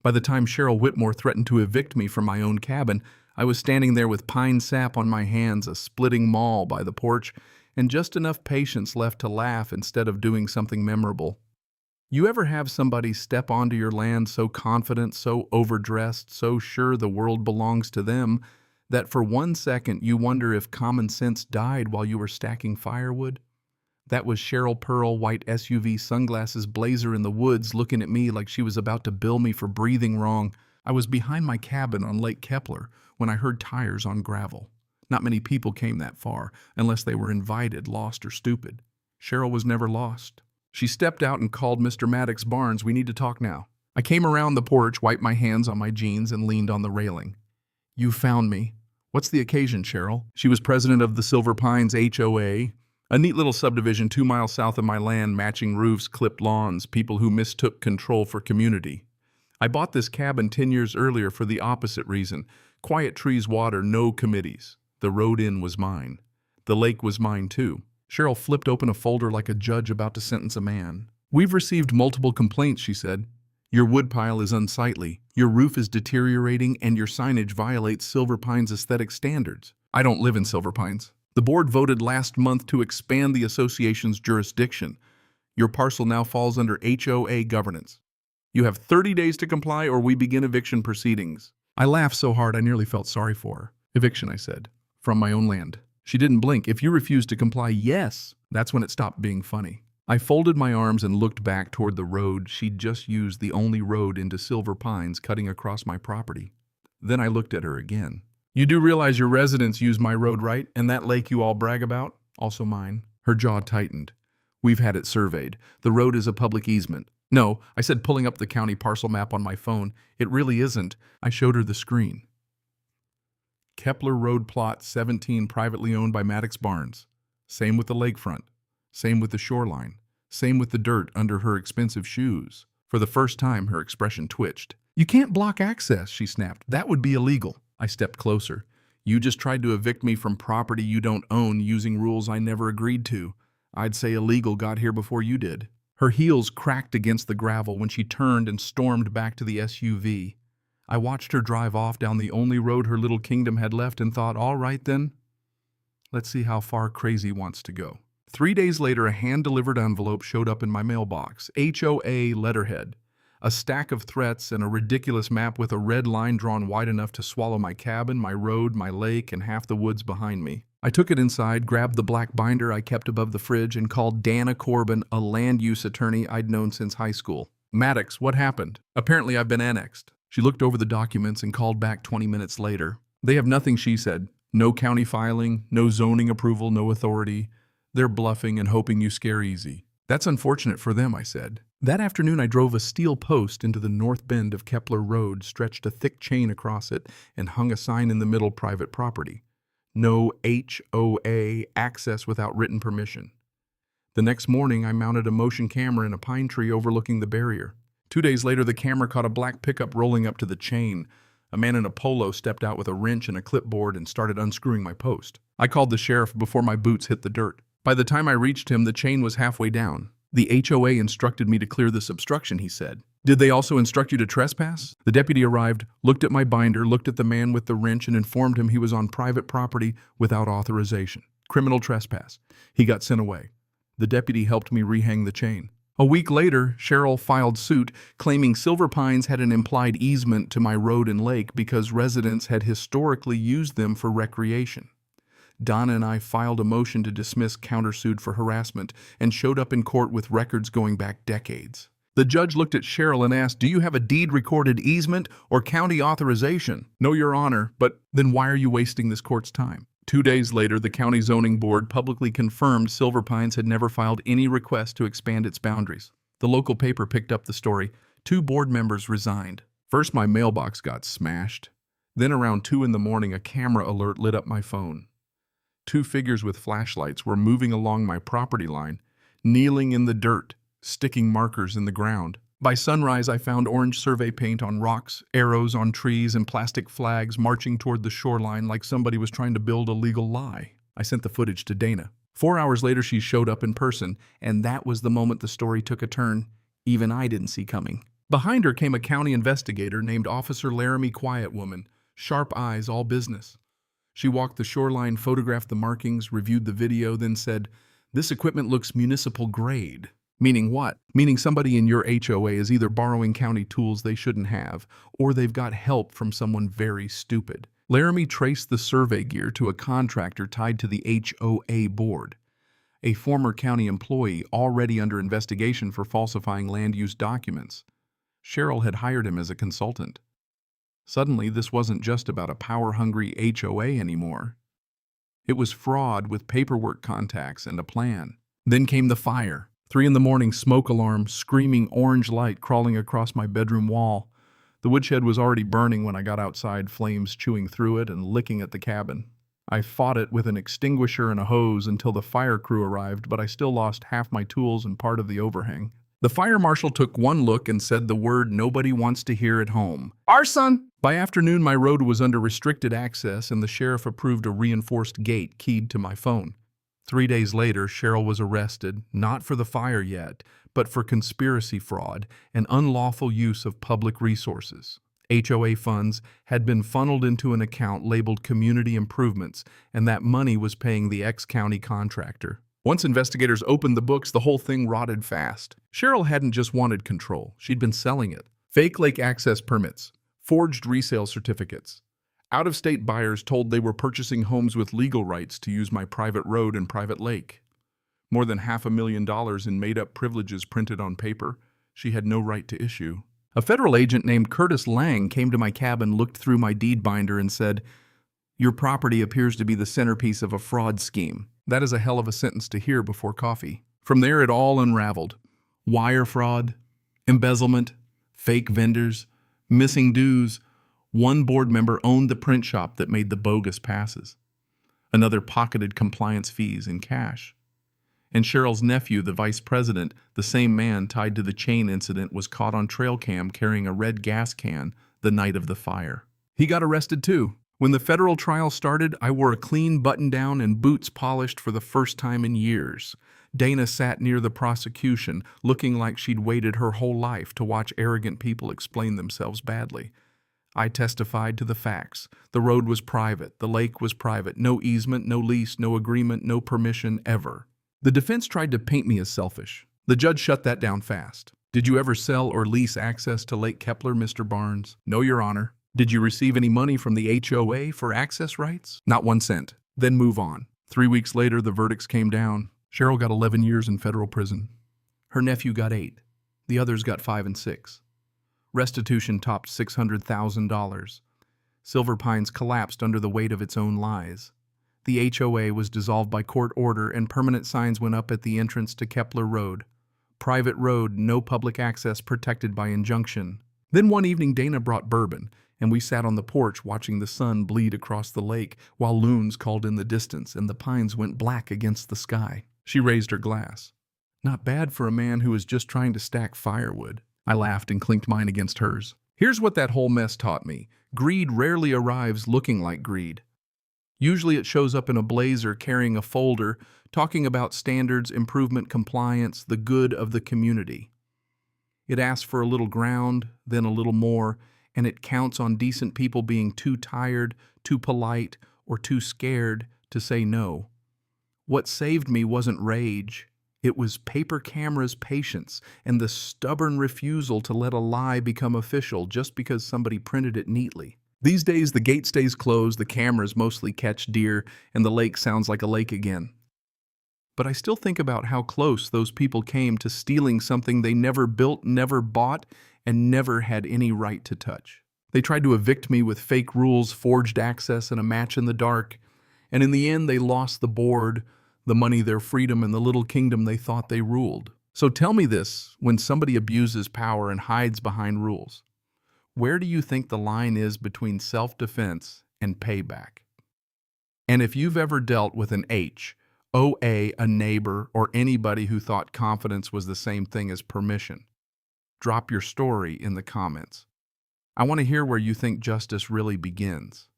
By the time Cheryl Whitmore threatened to evict me from my own cabin, I was standing there with pine sap on my hands, a splitting maul by the porch, and just enough patience left to laugh instead of doing something memorable. You ever have somebody step onto your land so confident, so overdressed, so sure the world belongs to them, that for 1 second you wonder if common sense died while you were stacking firewood? That was Cheryl Pearl, white SUV, sunglasses, blazer in the woods, looking at me like she was about to bill me for breathing wrong. I was behind my cabin on Lake Kepler when I heard tires on gravel. Not many people came that far, unless they were invited, lost, or stupid. Cheryl was never lost. She stepped out and called Mr. Maddox Barnes. "We need to talk now." I came around the porch, wiped my hands on my jeans, and leaned on the railing. "You found me. What's the occasion, Cheryl?" She was president of the Silver Pines HOA, a neat little subdivision 2 miles south of my land, matching roofs, clipped lawns, people who mistook control for community. I bought this cabin 10 years earlier for the opposite reason. Quiet trees, water, no committees. The road in was mine. The lake was mine too. Cheryl flipped open a folder like a judge about to sentence a man. "We've received multiple complaints," she said. "Your woodpile is unsightly, your roof is deteriorating, and your signage violates Silver Pines aesthetic standards." I don't live in Silver Pines. The board voted last month to expand the association's jurisdiction. Your parcel now falls under HOA governance. You have 30 days to comply or we begin eviction proceedings. I laughed so hard I nearly felt sorry for her. "Eviction," I said. "From my own land." She didn't blink. "If you refuse to comply, yes." That's when it stopped being funny. I folded my arms and looked back toward the road. She'd just used the only road into Silver Pines, cutting across my property. Then I looked at her again. "You do realize your residents use my road, right? And that lake you all brag about? Also mine." Her jaw tightened. "We've had it surveyed. The road is a public easement." "No," I said, pulling up the county parcel map on my phone. "It really isn't." I showed her the screen. Kepler Road Plot 17, privately owned by Maddox Barnes. Same with the lakefront. Same with the shoreline. Same with the dirt under her expensive shoes. For the first time, her expression twitched. "You can't block access," she snapped. "That would be illegal." I stepped closer. "You just tried to evict me from property you don't own using rules I never agreed to. I'd say illegal got here before you did." Her heels cracked against the gravel when she turned and stormed back to the SUV. I watched her drive off down the only road her little kingdom had left and thought, all right then, let's see how far crazy wants to go. 3 days later, a hand-delivered envelope showed up in my mailbox. HOA letterhead. A stack of threats and a ridiculous map with a red line drawn wide enough to swallow my cabin, my road, my lake, and half the woods behind me. I took it inside, grabbed the black binder I kept above the fridge, and called Dana Corbin, a land use attorney I'd known since high school. "Maddox, what happened? Apparently I've been annexed." She looked over the documents and called back 20 minutes later. "They have nothing," she said. "No county filing, no zoning approval, no authority. They're bluffing and hoping you scare easy." "That's unfortunate for them," I said. That afternoon I drove a steel post into the north bend of Kepler Road, stretched a thick chain across it, and hung a sign in the middle, "Private property. No HOA, access without written permission." The next morning I mounted a motion camera in a pine tree overlooking the barrier. 2 days later, the camera caught a black pickup rolling up to the chain. A man in a polo stepped out with a wrench and a clipboard and started unscrewing my post. I called the sheriff before my boots hit the dirt. By the time I reached him, the chain was halfway down. "The HOA instructed me to clear this obstruction," he said. "Did they also instruct you to trespass?" The deputy arrived, looked at my binder, looked at the man with the wrench, and informed him he was on private property without authorization. Criminal trespass. He got sent away. The deputy helped me rehang the chain. A week later, Cheryl filed suit, claiming Silver Pines had an implied easement to my road and lake because residents had historically used them for recreation. Donna and I filed a motion to dismiss, countersued for harassment, and showed up in court with records going back decades. The judge looked at Cheryl and asked, "Do you have a deed-recorded easement or county authorization?" "No, Your Honor, but..." "Then why are you wasting this court's time?" 2 days later, the county zoning board publicly confirmed Silver Pines had never filed any request to expand its boundaries. The local paper picked up the story. 2 board members resigned. First, my mailbox got smashed. Then around 2 in the morning, a camera alert lit up my phone. 2 figures with flashlights were moving along my property line, kneeling in the dirt, sticking markers in the ground. By sunrise, I found orange survey paint on rocks, arrows on trees, and plastic flags marching toward the shoreline like somebody was trying to build a legal lie. I sent the footage to Dana. 4 hours later, she showed up in person, and that was the moment the story took a turn even I didn't see coming. Behind her came a county investigator named Officer Laramie Quietwoman, sharp eyes, all business. She walked the shoreline, photographed the markings, reviewed the video, then said, "This equipment looks municipal grade." Meaning what? Meaning somebody in your HOA is either borrowing county tools they shouldn't have, or they've got help from someone very stupid. Laramie traced the survey gear to a contractor tied to the HOA board, a former county employee already under investigation for falsifying land use documents. Cheryl had hired him as a consultant. Suddenly, this wasn't just about a power-hungry HOA anymore. It was fraud with paperwork contacts and a plan. Then came the fire. 3 in the morning, smoke alarm, screaming orange light crawling across my bedroom wall. The woodshed was already burning when I got outside, flames chewing through it and licking at the cabin. I fought it with an extinguisher and a hose until the fire crew arrived, but I still lost half my tools and part of the overhang. The fire marshal took one look and said the word nobody wants to hear at home: arson! By afternoon, my road was under restricted access and the sheriff approved a reinforced gate keyed to my phone. 3 days later, Cheryl was arrested, not for the fire yet, but for conspiracy fraud and unlawful use of public resources. HOA funds had been funneled into an account labeled Community Improvements, and that money was paying the ex-county contractor. Once investigators opened the books, the whole thing rotted fast. Cheryl hadn't just wanted control, she'd been selling it. Fake lake access permits, forged resale certificates. Out-of-state buyers told they were purchasing homes with legal rights to use my private road and private lake. More than $500,000 in made-up privileges printed on paper she had no right to issue. A federal agent named Curtis Lang came to my cabin, looked through my deed binder, and said, "Your property appears to be the centerpiece of a fraud scheme." That is a hell of a sentence to hear before coffee. From there, it all unraveled. Wire fraud, embezzlement, fake vendors, missing dues. One board member owned the print shop that made the bogus passes. Another pocketed compliance fees in cash. And Cheryl's nephew, the vice president, the same man tied to the chain incident, was caught on trail cam carrying a red gas can the night of the fire. He got arrested too. When the federal trial started, I wore a clean button-down and boots polished for the first time in years. Dana sat near the prosecution, looking like she'd waited her whole life to watch arrogant people explain themselves badly. I testified to the facts. The road was private. The lake was private. No easement, no lease, no agreement, no permission, ever. The defense tried to paint me as selfish. The judge shut that down fast. "Did you ever sell or lease access to Lake Kepler, Mr. Barnes?" "No, Your Honor." "Did you receive any money from the HOA for access rights?" "Not 1 cent." "Then move on." 3 weeks later, the verdicts came down. Cheryl got 11 years in federal prison. Her nephew got 8. The others got 5 and 6. Restitution topped $600,000. Silver Pines collapsed under the weight of its own lies. The HOA was dissolved by court order and permanent signs went up at the entrance to Kepler Road. Private road, no public access, protected by injunction. Then one evening Dana brought bourbon, and we sat on the porch watching the sun bleed across the lake while loons called in the distance and the pines went black against the sky. She raised her glass. "Not bad for a man who was just trying to stack firewood." I laughed and clinked mine against hers. Here's what that whole mess taught me. Greed rarely arrives looking like greed. Usually it shows up in a blazer carrying a folder, talking about standards, improvement, compliance, the good of the community. It asks for a little ground, then a little more, and it counts on decent people being too tired, too polite, or too scared to say no. What saved me wasn't rage. It was paper cameras' patience and the stubborn refusal to let a lie become official just because somebody printed it neatly. These days, the gate stays closed, the cameras mostly catch deer, and the lake sounds like a lake again. But I still think about how close those people came to stealing something they never built, never bought, and never had any right to touch. They tried to evict me with fake rules, forged access, and a match in the dark. And in the end, they lost the board, the money, their freedom, and the little kingdom they thought they ruled. So tell me this, when somebody abuses power and hides behind rules, where do you think the line is between self-defense and payback? And if you've ever dealt with an HOA, a neighbor, or anybody who thought confidence was the same thing as permission, drop your story in the comments. I want to hear where you think justice really begins.